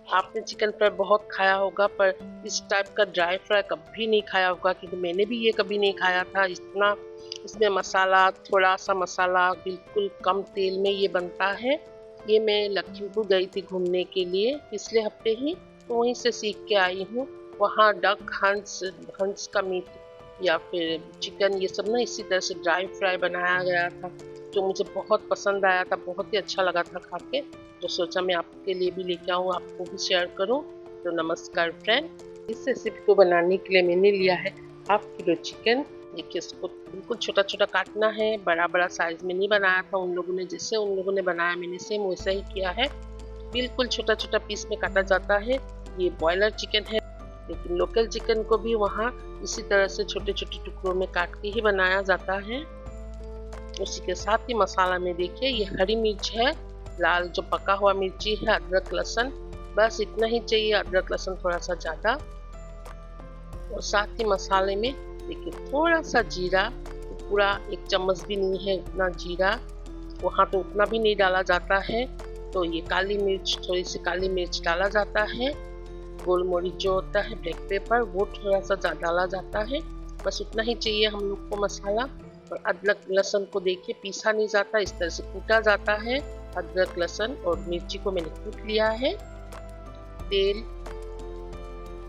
आपने chicken fry बहुत खाया होगा पर इस टाइप का ड्राई फ्राई कभी नहीं खाया होगा, क्योंकि मैंने भी ये कभी नहीं खाया था। इतना इसमें मसाला, थोड़ा सा मसाला, बिल्कुल कम तेल में ये बनता है। ये मैं लखीमपुर गई थी घूमने के लिए पिछले हफ्ते ही, तो वहीं से सीख के आई हूँ। वहाँ डक हंस हंस का मीट या फिर चिकन ये सब ना इसी तरह से ड्राई फ्राई बनाया गया था, जो मुझे बहुत पसंद आया था, बहुत ही अच्छा लगा था खा के। तो सोचा मैं आपके लिए भी लेके आऊँ, आपको भी शेयर करूँ। तो नमस्कार फ्रेंड, इस रेसिपी को बनाने के लिए मैंने लिया है हाफ किलो चिकन। देखिए इसको बिल्कुल छोटा छोटा काटना है, बड़ा बड़ा साइज में नहीं बनाया था उन लोगों ने, जैसे उन लोगों ने बनाया मैंने सेम वैसा ही किया है। बिल्कुल छोटा छोटा पीस में काटा जाता है। ये बॉयलर चिकन है, लेकिन लोकल चिकन को भी वहाँ इसी तरह से छोटे छोटे टुकड़ों में काट के ही बनाया जाता है। उसी के साथ ही मसाला में देखिए ये हरी मिर्च है, लाल जो पका हुआ मिर्ची है, अदरक लहसुन, बस इतना ही चाहिए, अदरक लहसुन थोड़ा सा ज़्यादा। और साथ ही मसाले में देखिए थोड़ा सा जीरा, पूरा 1 चम्मच भी नहीं है उतना जीरा, वहाँ तो उतना भी नहीं डाला जाता है। तो ये काली मिर्च, थोड़ी सी काली मिर्च डाला जाता है। गोलमरीच जो होता है, ब्लैक पेपर, वो थोड़ा सा ज़्यादा डाला जाता है। बस उतना ही चाहिए हम लोग को मसाला। और अदरक लहसुन को देखिए पीसा नहीं जाता, इस तरह से कूटा जाता है। अदरक लहसुन और मिर्ची को मैंने कूट लिया है। तेल,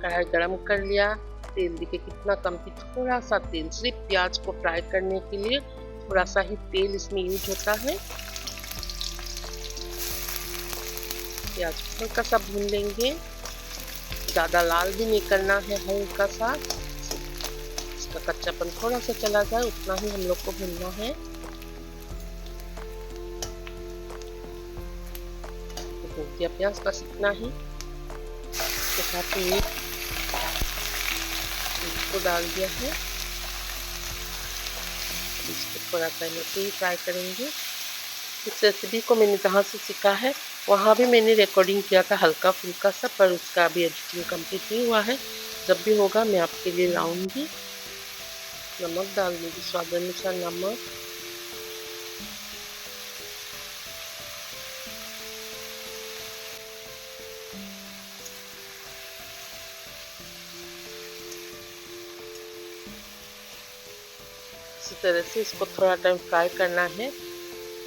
कढ़ाई गरम कर लिया। तेल देखिए कितना कम थी, थोड़ा सा तेल, सिर्फ प्याज को फ्राई करने के लिए थोड़ा सा ही तेल इसमें यूज होता है। प्याज को हल्का सा भून लेंगे, ज़्यादा लाल भी नहीं करना है, हल्का सा इसका कच्चापन थोड़ा सा चला जाए उतना ही हम लोग को भूनना है। तो भून दिया प्याज, बस इतना ही। इसके साथ ही इसको डाल दिया है, इसको थोड़ा सा ऐसे ही फ्राई करेंगे। इस रेसिपी को मैंने जहाँ से सीखा है वहाँ भी मैंने रिकॉर्डिंग किया था हल्का फुल्का सा, पर उसका अभी एडिटिंग कंप्लीट नहीं हुआ है। जब भी होगा मैं आपके लिए लाऊंगी। नमक डाल दूंगी, स्वाद अनुसार नमक। इसी तरह से इसको थोड़ा टाइम फ्राई करना है।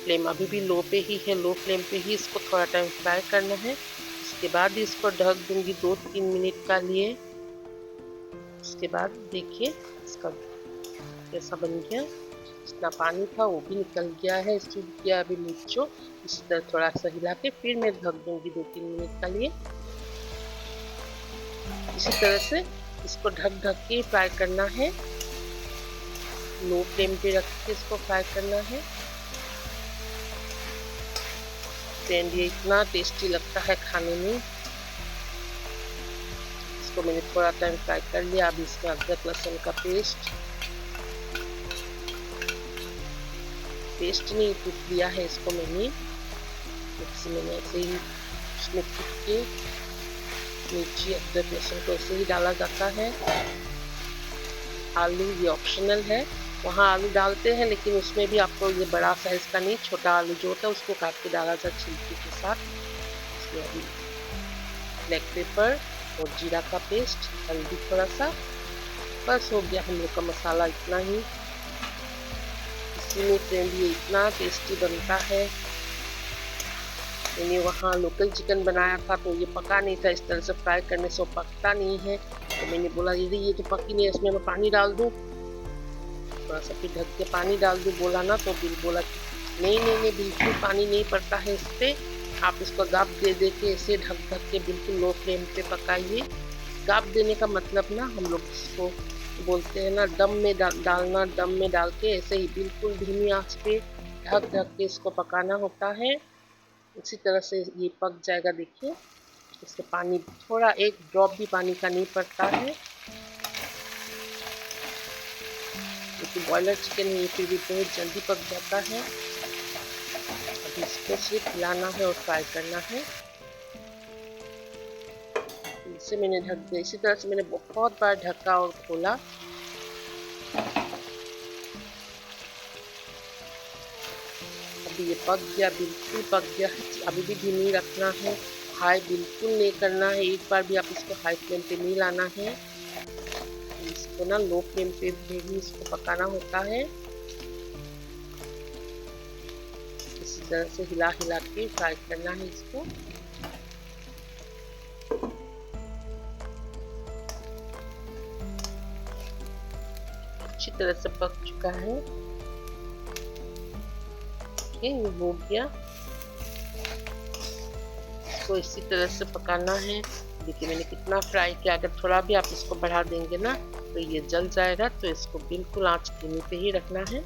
फ्लेम अभी भी लो पे ही है, लो फ्लेम पे ही इसको थोड़ा टाइम फ्राई करना है। उसके बाद इसको ढक दूंगी 2-3 मिनट का लिए। उसके बाद देखिए इसका कैसा बन गया, जितना पानी था वो भी निकल गया है, सूख गया अभी मिर्चो। इसी तरह थोड़ा सा हिला के फिर मैं ढक दूंगी 2-3 मिनट का लिए। इसी तरह से इसको ढक ढक के फ्राई करना है, लो फ्लेम पे रख के इसको फ्राई करना है। फ्रेंड ये इतना टेस्टी लगता है खाने में। इसको मैंने थोड़ा टाइम फ्राई कर लिया। अब इसमें अदरक लहसुन का पेस्ट नहीं कूट लिया है, इसको मैंने मिक्सी में ऐसे ही उसमें कूट के, मिर्ची अदरक लहसुन को ऐसे ही डाला जाता है। आलू ये ऑप्शनल है, वहाँ आलू डालते हैं लेकिन उसमें भी आपको ये बड़ा साइज का नहीं, छोटा आलू जो होता है उसको काट के डाला जाए छिलके के साथ। इसमें अभी ब्लैक पेपर और जीरा का पेस्ट, हल्दी थोड़ा सा, बस हो गया हम लोग का मसाला इतना ही। इसी में फ्रेंड ये इतना टेस्टी बनता है। मैंने वहाँ लोकल चिकन बनाया था तो ये पका नहीं था, इस तरह से फ्राई करने से वो पकता नहीं है। तो मैंने बोला ये तो पकी नहीं है, इसमें मैं पानी डाल दूँ, थोड़ा सा फिर ढक के पानी डाल दूँ बोला ना, तो बिल बोला नहीं नहीं नहीं बिल्कुल पानी नहीं पड़ता है इस पर। आप इसको गाप दे के ऐसे ढक ढक के बिल्कुल लो फ्लेम पे पकाइए। गाप देने का मतलब ना हम लोग इसको बोलते हैं ना दम में डालना, दम में डाल के ऐसे ही बिल्कुल धीमी आंच पे ढक ढक के इसको पकाना होता है। इसी तरह से ये पक जाएगा। देखिए इससे पानी थोड़ा, एक ड्रॉप भी पानी का नहीं पड़ता है, क्योंकि बॉयलर चिकन ये फिर भी बहुत जल्दी पक जाता है। अभी इसको सिर्फ हिलाना है और फ्राई करना है। इसे मैंने ढक दिया, इसी तरह से मैंने बहुत बार ढका और खोला। अभी ये पक गया, बिल्कुल पक गया। अभी भी धीमी रखना है, हाई बिल्कुल नहीं करना है, एक बार भी आप इसको हाई फ्लेम पे नहीं लाना है। इसको ना लो फ्लेम पे भी इसको पकाना होता है। इसी तरह से हिला हिला के फ्राई करना है इसको। अच्छी तरह से पक चुका है। ये हो गया। इसको इसी तरह से पकाना है। देखिए मैंने कितना फ्राई किया, अगर थोड़ा भी आप इसको बढ़ा देंगे ना तो ये जल जाएगा, तो इसको बिल्कुल आंच धीमी पे ही रखना है।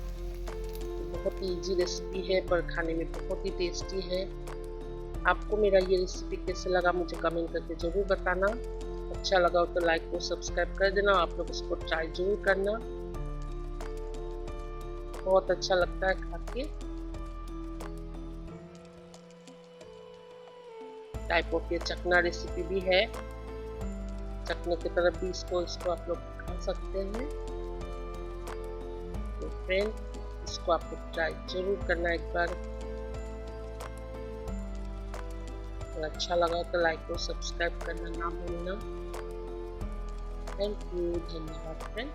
बहुत ही इजी रेसिपी है पर खाने में बहुत ही टेस्टी है। आपको मेरा ये रेसिपी कैसे लगा मुझे कमेंट करके जरूर बताना। अच्छा लगा हो तो लाइक और सब्सक्राइब कर देना। आप लोग इसको ट्राई जरूर करना, बहुत अच्छा लगता है खा के। टाइप ऑफ ये चखना रेसिपी भी है, चखने की तरफ भी इसको आप लोग खा सकते हैं। तो फ्रेंड इसको आप लोग ट्राई जरूर करना एक बार। अगर अच्छा लगा तो लाइक और सब्सक्राइब करना ना भूलना। थैंक यू, धन्यवाद फ्रेंड।